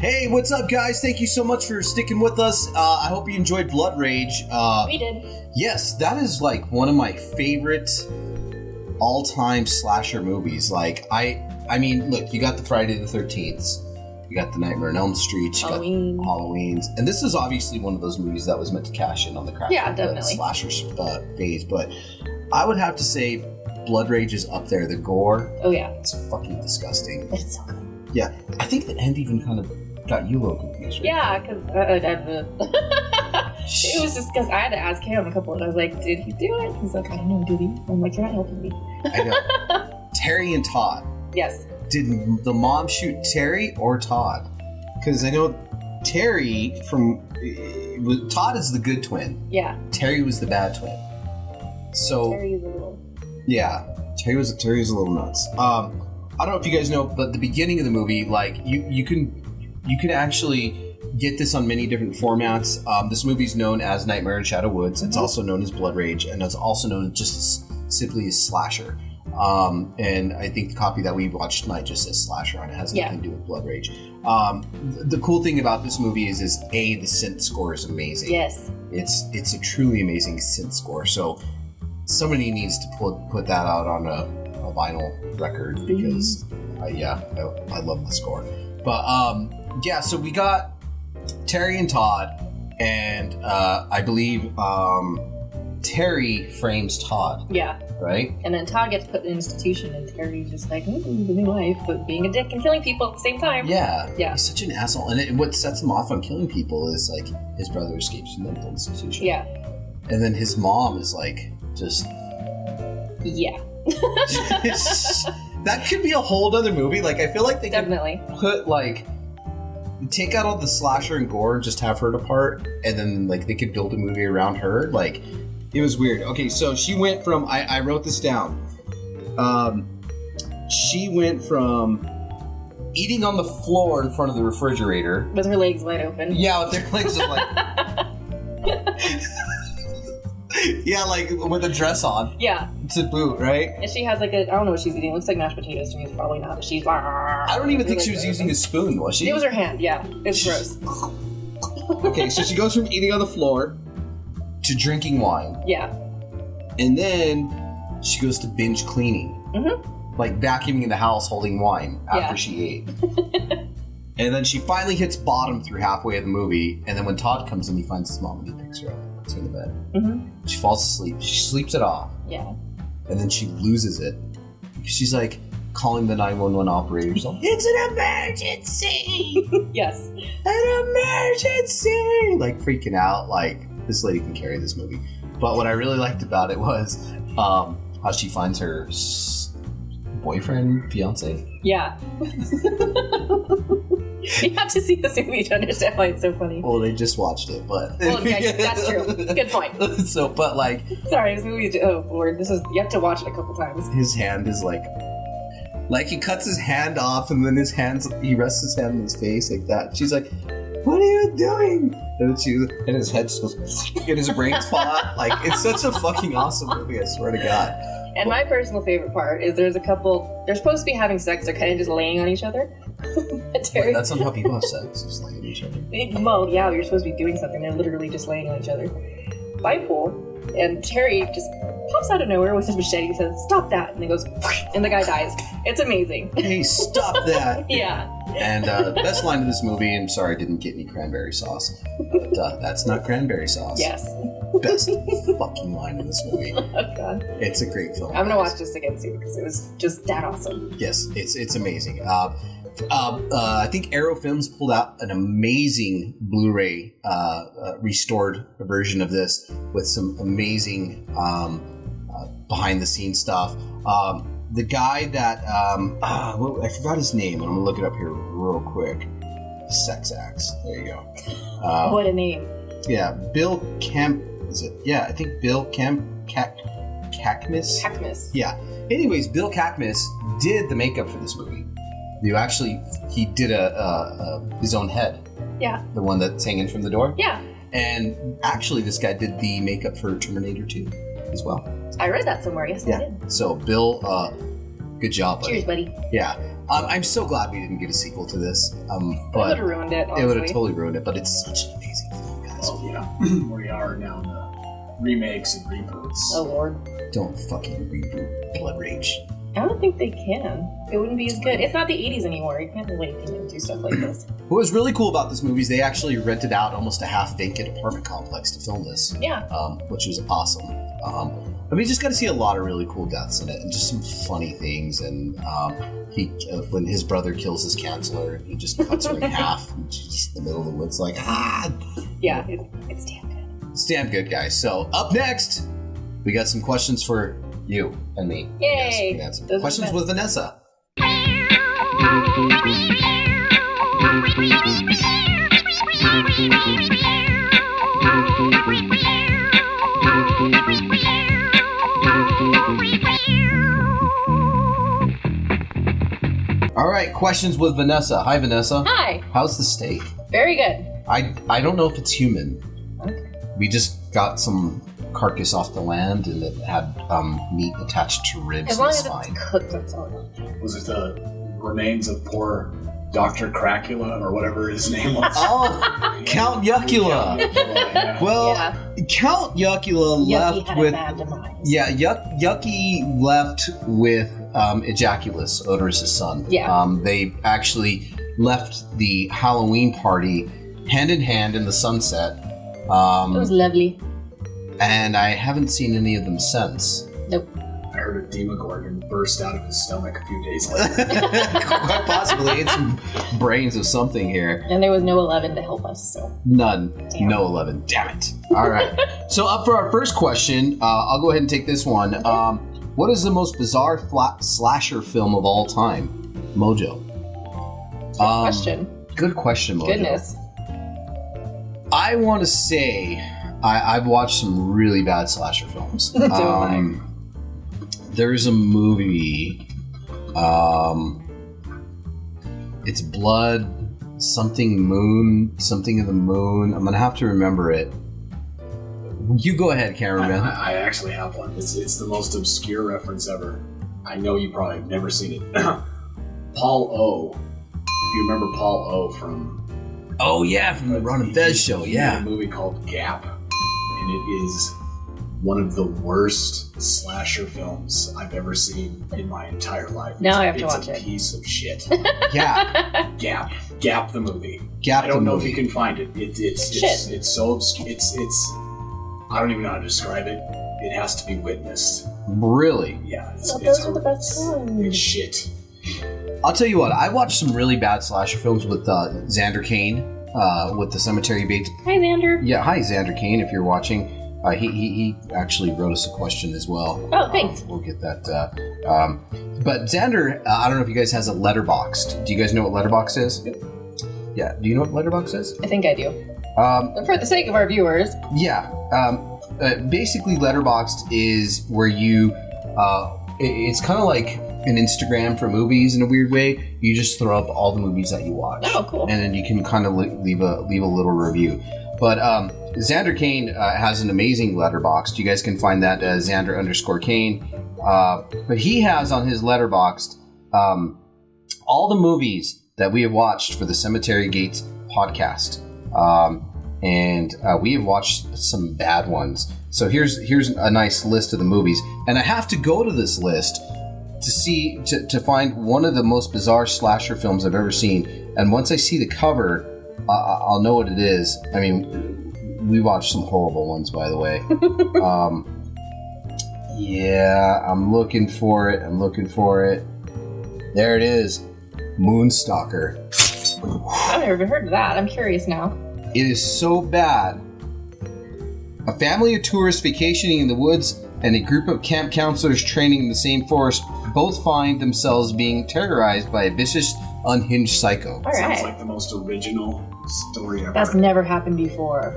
Hey, what's up, guys? Thank you so much for sticking with us. I hope you enjoyed Blood Rage. We did. Yes, that is like one of my favorite all-time slasher movies. Like, I mean, look, you got the Friday the 13th, you got the Nightmare on Elm Street, you got Halloween's, and this is obviously one of those movies that was meant to cash in on the crash the slasher phase. But I would have to say, Blood Rage is up there. The gore, oh yeah, it's fucking disgusting. It's so good. Yeah, I think the end even kind of got you a little confused, right? Yeah, because it was just because I had to ask him a couple, and I was like, "Did he do it?" He's like, "I don't know, did he?" I'm like, "You're not helping me." I know. Terry and Todd. Yes. Did the mom shoot Terry or Todd? Because I know Terry Todd is the good twin. Yeah. Terry was the bad twin. So Terry is a little. Yeah, Terry was a little nuts. I don't know if you guys know, but the beginning of the movie, like you can actually get this on many different formats. This movie's known as Nightmare in Shadow Woods. It's also known as Blood Rage, and it's also known just simply as Slasher. And I think the copy that we watched tonight just says Slasher on it. It has nothing to do with Blood Rage. The cool thing about this movie is the synth score is amazing. Yes. It's a truly amazing synth score. So somebody needs to put that out on a vinyl record because I love the score. But so we got Terry and Todd, and I believe Terry frames Todd. Yeah. Right? And then Todd gets put in an institution, and Terry's just like, living life, but being a dick and killing people at the same time. Yeah. Yeah. He's such an asshole. And what sets him off on killing people is, like, his brother escapes from the mental institution. Yeah. And then his mom is, like, just... Yeah. That could be a whole other movie. Like, I feel like they could put, like... Take out all the slasher and gore and just have her apart, and then, like, they could build a movie around her. Like... It was weird. Okay, so she went from... I wrote this down. She went from eating on the floor in front of the refrigerator. With her legs wide open. Yeah, with her legs like... yeah, like with a dress on. Yeah. To boot, right? And she has like I don't know what she's eating. It looks like mashed potatoes to me. It's probably not, but she's... I don't even think she was using a spoon, was she? It was her hand, yeah. It's gross. Okay, so she goes from eating on the floor to drinking wine. Yeah. And then she goes to binge cleaning. Mm-hmm. Like vacuuming the house holding wine after she ate. And then she finally hits bottom through halfway of the movie, and then when Todd comes in, he finds his mom and he picks her up, puts her in the bed. Mm-hmm. She falls asleep. She sleeps it off. Yeah. And then she loses it. She's like calling the 911 operator. She's like, "It's an emergency!" Yes. An emergency! Like freaking out, like this lady can carry this movie. But what I really liked about it was how she finds her boyfriend, fiance. Yeah. You have to see this movie to understand why it's so funny. Well, they just watched it, but... Well, yeah, that's true. Good point. So, but like... Sorry, this movie... Oh, Lord. You have to watch it a couple times. His hand is like... Like, he cuts his hand off, and then he rests his hand on his face like that. She's like, "What are you doing?" And his head just goes, and his brains fall out. Like, it's such a fucking awesome movie, I swear to God. And my personal favorite part is there's a couple, they're supposed to be having sex, they're kind of just laying on each other. Wait, that's not how people have sex, just laying on each other. Well, yeah, you're supposed to be doing something, they're literally just laying on each other. By pool, and Terry just pops out of nowhere with his machete and says, "Stop that," and he goes, and the guy dies. It's amazing. Hey, stop that. Yeah. And the best line of this movie, I'm sorry I didn't get any cranberry sauce, but that's not cranberry sauce. Yes. Best fucking line of this movie. Oh, God. It's a great film. I'm going to watch this again soon because it was just that awesome. Yes, it's amazing. I think Arrow Films pulled out an amazing Blu-ray restored version of this with some amazing behind-the-scenes stuff. The guy that I forgot his name. I'm gonna look it up here real quick. Sex Axe. There you go. What a name. Yeah, Bill Kemp. Is it? Yeah, I think Bill Kemp. Kakmis. Kakmis. Yeah. Anyways, Bill Kakmis did the makeup for this movie. He did his own head. Yeah. The one that's hanging from the door. Yeah. And actually, this guy did the makeup for Terminator 2 as well. I read that somewhere. Yes, I did. So, Bill, good job, buddy. Cheers, buddy. Yeah. I'm so glad we didn't get a sequel to this. But it would have ruined it, honestly. It would have totally ruined it, but it's such an amazing film, guys. Oh, yeah. We are now in the remakes and reboots. Oh, Lord. Don't fucking reboot Blood Rage. I don't think they can. It wouldn't be as good. It's not the 80s anymore. You can't really do stuff like this. What was really cool about this movie is they actually rented out almost a half-vacant apartment complex to film this. Yeah. Which was awesome. You just got to see a lot of really cool deaths in it, and just some funny things. And when his brother kills his counselor, he just cuts her in half, and she's just in the middle of the woods, like Yeah, it's damn good. It's damn good, guys. So up next, we got some questions for you and me. Yay! We got some questions with Vanessa. All right, questions with Vanessa. Hi, Vanessa. Hi. How's the steak? Very good. I don't know if it's human. Okay. We just got some carcass off the land, and it had meat attached to ribs. As long as it's cooked, that's all. Was it the remains of poor Dr. Cracula, or whatever his name was? Oh, Count Yuckula. Yeah. Well, Yeah. Count Yuckula left had with... a bad demise. Yeah, Yucky left with Ejaculus, Odorous' son. Yeah. They actually left the Halloween party hand in hand in the sunset. It was lovely. And I haven't seen any of them since. Nope. I heard a demogorgon burst out of his stomach a few days later. Quite possibly. It's some brains of something here. And there was no 11 to help us, so. None. Damn. No 11. Damn it. All right. So up for our first question, I'll go ahead and take this one. What is the most bizarre slasher film of all time? Mojo. Good question. Good question, Mojo. Goodness. I want to say I've watched some really bad slasher films. So have There's a movie. It's Blood, something Moon, something of the Moon. I'm gonna have to remember it. You go ahead, cameraman. I actually have one. It's the most obscure reference ever. I know you probably have never seen it. Paul O. If you remember Paul O from... Oh yeah, from the Ron and Fez show. He Yeah. made a movie called Gap, and it is one of the worst slasher films I've ever seen in my entire life. Now I have to watch It's a it. piece of shit. Yeah. Gap the movie. Gap I don't the know movie. if you can find it. It's so obscure. It's I don't even know how to describe it. It has to be witnessed. Really? Yeah, Those are the best ones. It's shit. I'll tell you what. I watched some really bad slasher films with Xander Kane, with the Cemetery Bates. Hi, Xander. Yeah, hi Xander Kane. If you're watching, he actually wrote us a question as well. Oh, thanks. We'll get that. But Xander, I don't know if you guys has a Letterboxd. Do you guys know what Letterboxd is? Yeah. Do you know what Letterboxd is? I think I do. But for the sake of our viewers. Yeah. Basically, Letterboxd is where you. It's kind of like an Instagram for movies in a weird way. You just throw up all the movies that you watch. Oh, cool. And then you can kind of leave a little review. But Xander Kane has an amazing Letterboxd. You guys can find that as Xander_Kane. But he has on his Letterboxd all the movies that we have watched for the Cemetery Gates podcast. And we have watched some bad ones. So here's a nice list of the movies. And I have to go to this list to find one of the most bizarre slasher films I've ever seen. And once I see the cover, I'll know what it is. I mean, we watched some horrible ones, by the way. Yeah, I'm looking for it. There it is. Moonstalker. I've never heard of that. I'm curious now. It is so bad. A family of tourists vacationing in the woods and a group of camp counselors training in the same forest both find themselves being terrorized by a vicious, unhinged psycho. All right. Sounds like the most original story ever. That's never happened before.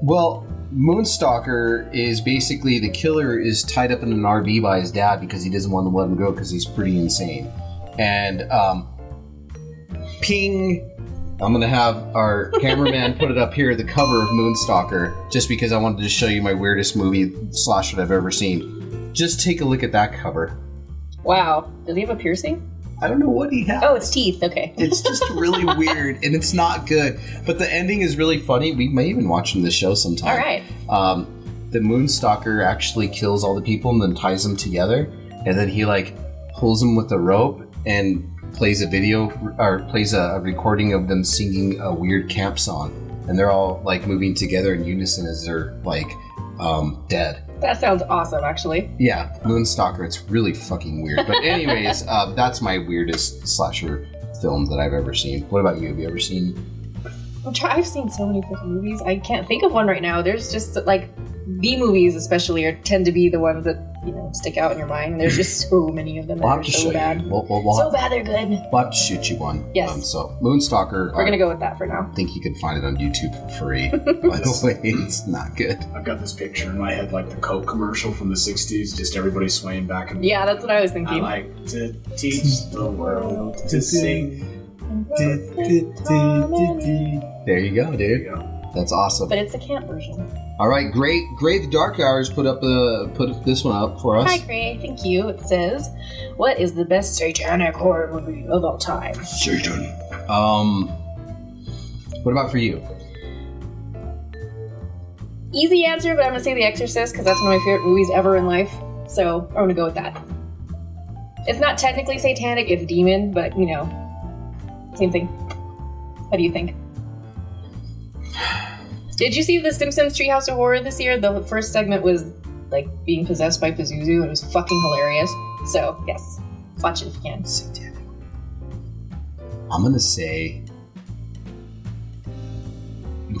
Well, Moonstalker is basically the killer is tied up in an RV by his dad because he doesn't want to let him go because he's pretty insane. And ping, I'm going to have our cameraman put it up here, the cover of Moonstalker, just because I wanted to show you my weirdest movie slasher I've ever seen. Just take a look at that cover. Wow. Does he have a piercing? I don't know what he has. Oh, it's teeth. Okay. It's just really weird, and it's not good. But the ending is really funny. We may even watch the show sometime. All right. The Moonstalker actually kills all the people and then ties them together, and then he like pulls them with a rope and plays a recording of them singing a weird camp song, and they're all like moving together in unison as they're like dead. That sounds awesome, actually. Yeah, Moonstalker. It's really fucking weird. But anyways, that's my weirdest slasher film that I've ever seen. What about you? Have you ever seen? I've seen so many fucking movies. I can't think of one right now. There's just like B movies, especially, tend to be the ones that stick out in your mind. There's just so many of them that are so bad. So bad they're good. We'll have to shoot you one. Yes. So Moonstalker. We're gonna go with that for now. I think you can find it on YouTube for free. By the way, it's not good. I've got this picture in my head, like the Coke commercial from the '60s. Just everybody swaying back and. Yeah, that's what I was thinking. I like to teach the world to sing. There you go, dude. That's awesome. But it's a camp version. All right, great. The Dark Hours put this one up for us. Hi, Gray. Thank you. It says, "What is the best satanic horror movie of all time?" Satan. What about for you? Easy answer, but I'm gonna say The Exorcist because that's one of my favorite movies ever in life. So I'm gonna go with that. It's not technically satanic; it's demon, but same thing. What do you think? Did you see The Simpsons Treehouse of Horror this year? The first segment was like being possessed by Pazuzu. It was fucking hilarious. So yes, watch it if you can. I'm gonna say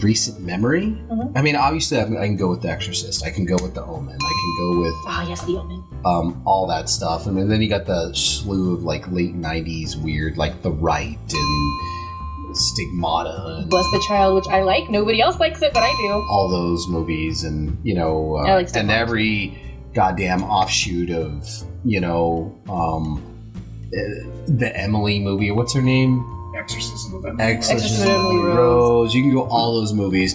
recent memory. Mm-hmm. I mean, obviously, I can go with The Exorcist. I can go with The Omen. I can go with yes, The Omen. All that stuff. I mean, then you got the slew of like late '90s weird, like The Rite and Stigmata and Bless the Child, which I like. Nobody else likes it, but I do. All those movies, and I like and every goddamn offshoot of the Emily movie. What's her name? Exorcism of Emily Rose. You can go all those movies,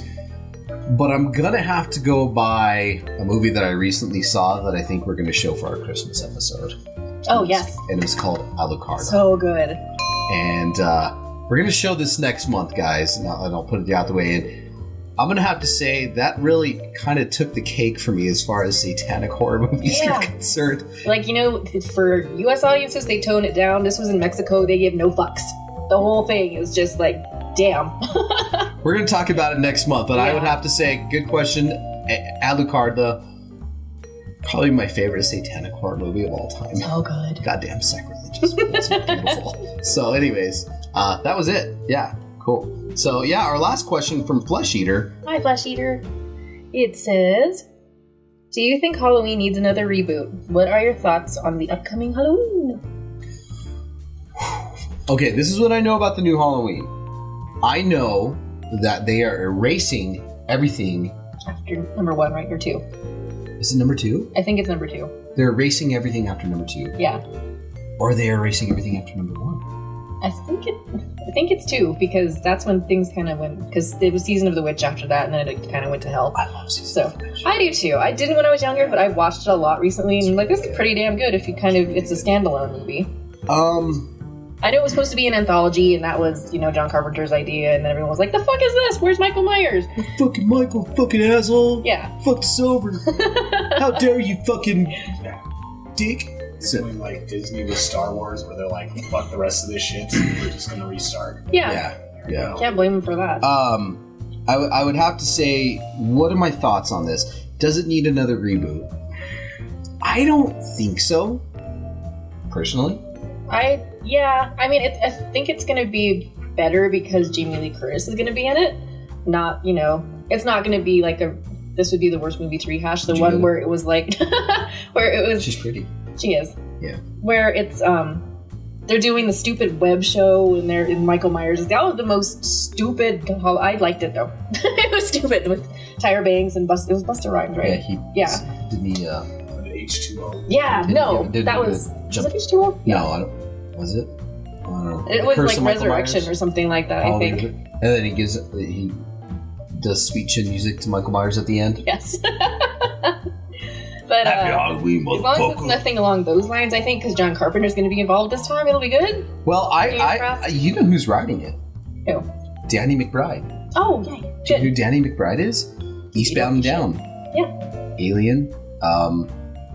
but I'm gonna have to go by a movie that I recently saw that I think we're gonna show for our Christmas episode. Oh yes, and it's called Alucard. So good. And we're going to show this next month, guys, and I'll put it out the way. And I'm going to have to say that really kind of took the cake for me as far as satanic horror movies are concerned. Like, for U.S. audiences, they tone it down. This was in Mexico. They give no fucks. The whole thing is just like, damn. We're going to talk about it next month, but I would have to say, good question. Alucard, probably my favorite satanic horror movie of all time. So good. Goddamn sacrilegious. It's beautiful. So anyways... that was it. Yeah, cool. So, our last question from Flesh Eater. Hi, Flesh Eater. It says, do you think Halloween needs another reboot? What are your thoughts on the upcoming Halloween? Okay, this is what I know about the new Halloween. I know that they are erasing everything. After number 1, right? Or 2? Is it number 2? I think it's number 2. They're erasing everything after number 2. Yeah. Or are they erasing everything after number 1? I think it's 2 because that's when things kind of went. Because it was Season of the Witch after that, and then it kind of went to hell. I love Season of the Witch. I do too. I didn't when I was younger, but I watched it a lot recently, and I'm like, this is pretty damn good. If you it's a standalone movie. I know it was supposed to be an anthology, and that was John Carpenter's idea, and then everyone was like, the fuck is this? Where's Michael Myers? Fucking Michael, fucking asshole. Yeah. Fuck Silver. How dare you, fucking dick. Doing like Disney with Star Wars, where they're like, fuck the rest of this shit, so we're just gonna restart. Yeah. Can't blame them for that. I would have to say, what are my thoughts on this? Does it need another reboot? I don't think so. Personally. I think it's gonna be better because Jamie Lee Curtis is gonna be in it. Not, it's not gonna be like this would be the worst movie to rehash. The one where it was like, where it was. She's pretty. She is. Yeah. Where it's they're doing the stupid web show and they're in Michael Myers. That was the most stupid. I liked it though. It was stupid with Tyra Banks and it was Busta Rhymes, right? Yeah. Didn't he? H2O. Yeah. That was. Was it H2O? Yeah. No, I don't. Was it? I don't know. It was like Resurrection or something like that. I think. And then he does sweet chin music to Michael Myers at the end. Yes. But Happy Halloween, as long as it's nothing along those lines, I think, because John Carpenter's going to be involved this time, it'll be good. Well, you know who's writing it? Who? Danny McBride. Oh, yeah. Do you know who Danny McBride is? Eastbound and Down. Yeah. Alien.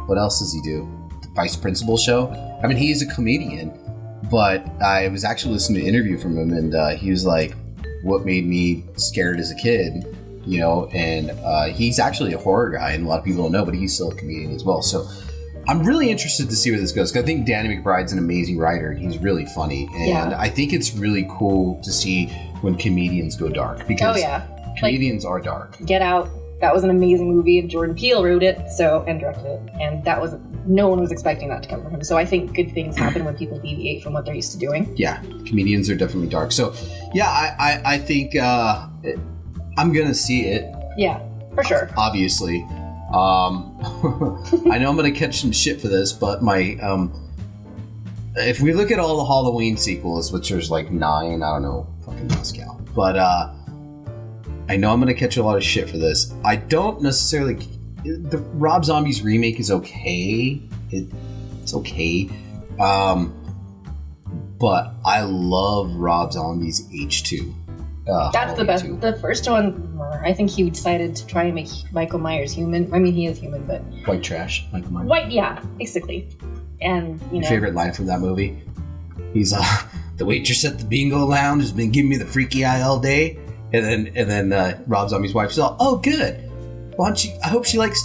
What else does he do? The Vice Principal show. I mean, he is a comedian, but I was actually listening to an interview from him, and he was like, what made me scared as a kid, you know, and he's actually a horror guy, and a lot of people don't know, but he's still a comedian as well. So I'm really interested to see where this goes, because I think Danny McBride's an amazing writer. He's really funny, and I think it's really cool to see when comedians go dark, because comedians are dark. Get Out. That was an amazing movie, and Jordan Peele wrote it and directed it, and that was no one was expecting that to come from him. So I think good things happen when people deviate from what they're used to doing. Yeah, comedians are definitely dark. So yeah, I think I'm gonna see it. Yeah, for sure. Obviously, I know I'm gonna catch some shit for this, but my if we look at all the Halloween sequels, which there's like 9, I don't know, fucking Moscow, but I know I'm going to catch a lot of shit for this. I don't necessarily... The Rob Zombie's remake is okay. It's okay. But I love Rob Zombie's H2. That's the best. 2. The first one, I think he decided to try and make Michael Myers human. I mean, he is human, but... White trash, Michael Myers. White, yeah, basically. And, you know... Your favorite line from that movie? He's, the waitress at the bingo lounge has been giving me the freaky eye all day. And then Rob Zombie's wife's all, oh, good. Why don't you? I hope she likes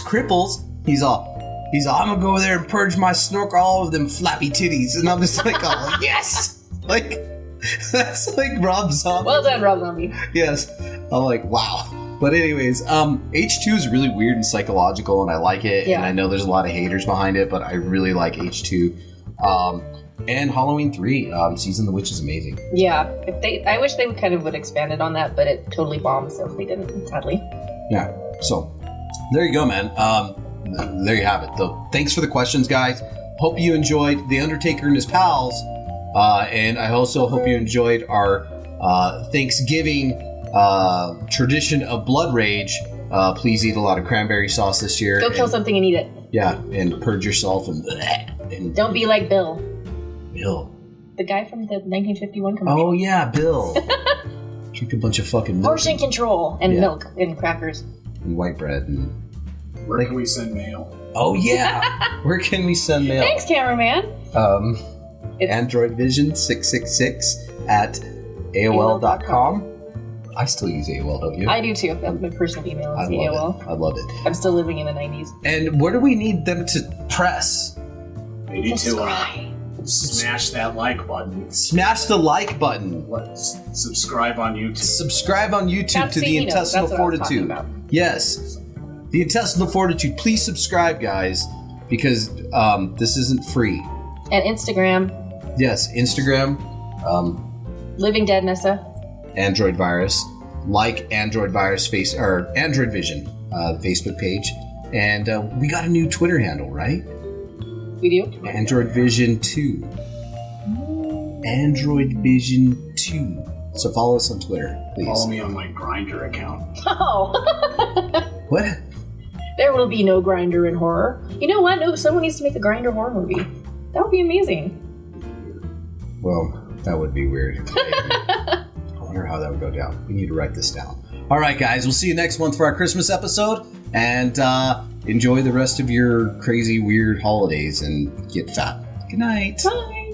cripples. He's all, I'm gonna go over there and purge my snorkel all of them flappy titties. And I'm just like, oh yes, like that's like Rob Zombie. Well done, Rob Zombie. Yes, I'm like, wow. But anyways, H2 is really weird and psychological, and I like it. Yeah. And I know there's a lot of haters behind it, but I really like H2. And Halloween 3, Season of the Witch is amazing. Yeah, I wish they kind of would expanded on that, but it totally bombed, so they didn't, sadly. Yeah, so there you go, man. There you have it. So, thanks for the questions, guys. Hope you enjoyed The Undertaker and His Pals, and I also hope you enjoyed our Thanksgiving tradition of blood rage. Please eat a lot of cranberry sauce this year. Go kill something and eat it. Yeah, and purge yourself and don't be like Bill. Bill. The guy from the 1951 commercial. Oh, yeah, Bill. Drink a bunch of fucking milk. Portion control and milk and crackers. And white bread. And where can we send mail? Oh, yeah. Where can we send mail? Thanks, cameraman. AndroidVision 666 at AOL.com. I still use AOL, don't you? I do, too. That's my personal email. It's AOL. I love it. I'm still living in the 90s. And where do we need them to press? They need to smash that like button. Smash the like button. Subscribe on YouTube. Subscribe on YouTube to The Intestinal Fortitude. Yes. The Intestinal Fortitude. Please subscribe, guys, because this isn't free. And Instagram. Yes, Instagram. Living Dead Nessa. AndroidVirus. Like AndroidVirus or AndroidVision Facebook page. And we got a new Twitter handle, right? We do? AndroidVision 2. AndroidVision 2. So follow us on Twitter, please. Follow me on my Grindr account. Oh. What? There will be no Grindr in horror. You know what? No, someone needs to make a Grindr horror movie. That would be amazing. Well, that would be weird. I wonder how that would go down. We need to write this down. All right, guys. We'll see you next month for our Christmas episode. And enjoy the rest of your crazy, weird holidays and get fat. Good night. Bye.